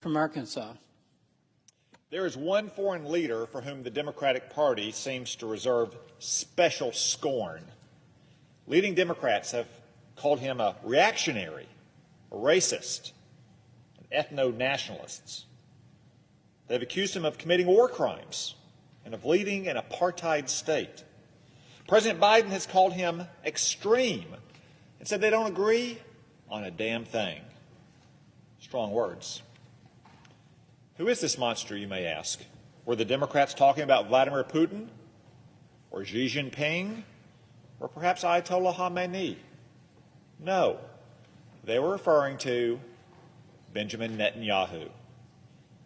from Arkansas. There is one foreign leader for whom the Democratic Party seems to reserve special scorn. Leading Democrats have called him a reactionary, a racist, and ethno-nationalists. They've accused him of committing war crimes and of leading an apartheid state. President Biden has called him extreme and said they don't agree on a damn thing. Strong words. Who is this monster, you may ask? Were the Democrats talking about Vladimir Putin or Xi Jinping or perhaps Ayatollah Khamenei? No, they were referring to Benjamin Netanyahu,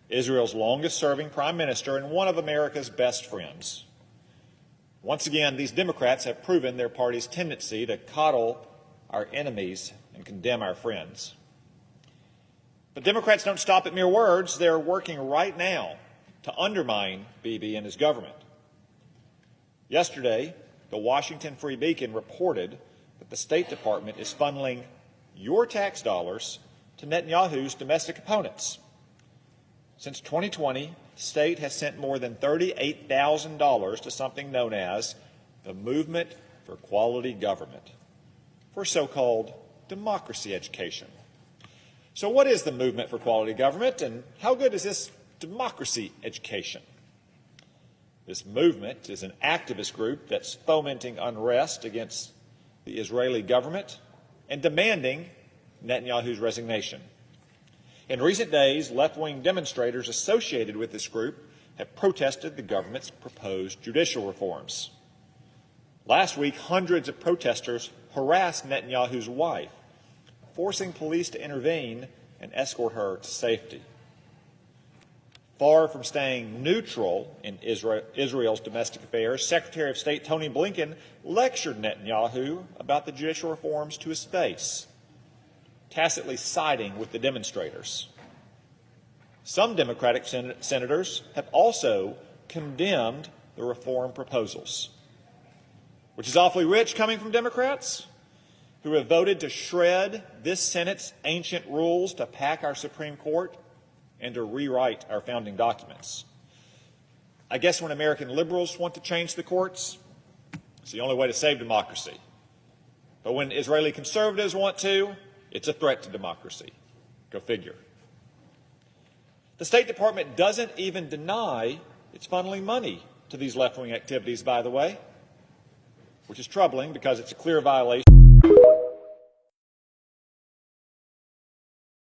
Israel's longest-serving prime minister and one of America's best friends. Once again, these Democrats have proven their party's tendency to coddle our enemies and condemn our friends. But Democrats don't stop at mere words. They're working right now to undermine Bibi and his government. Yesterday, the Washington Free Beacon reported that the State Department is funneling your tax dollars to Netanyahu's domestic opponents. Since 2020, the state has sent more than $38,000 to something known as the Movement for Quality Government, for so-called democracy education. So what is the Movement for Quality Government, and how good is this democracy education? This movement is an activist group that's fomenting unrest against the Israeli government and demanding Netanyahu's resignation. In recent days, left-wing demonstrators associated with this group have protested the government's proposed judicial reforms. Last week, hundreds of protesters harassed Netanyahu's wife, forcing police to intervene and escort her to safety. Far from staying neutral in Israel's domestic affairs, Secretary of State Tony Blinken lectured Netanyahu about the judicial reforms to his face, tacitly siding with the demonstrators. Some Democratic senators have also condemned the reform proposals, which is awfully rich coming from Democrats who have voted to shred this Senate's ancient rules to pack our Supreme Court and to rewrite our founding documents. I guess when American liberals want to change the courts, it's the only way to save democracy. But when Israeli conservatives want to, it's a threat to democracy. Go figure. The State Department doesn't even deny it's funneling money to these left-wing activities, by the way, which is troubling because it's a clear violation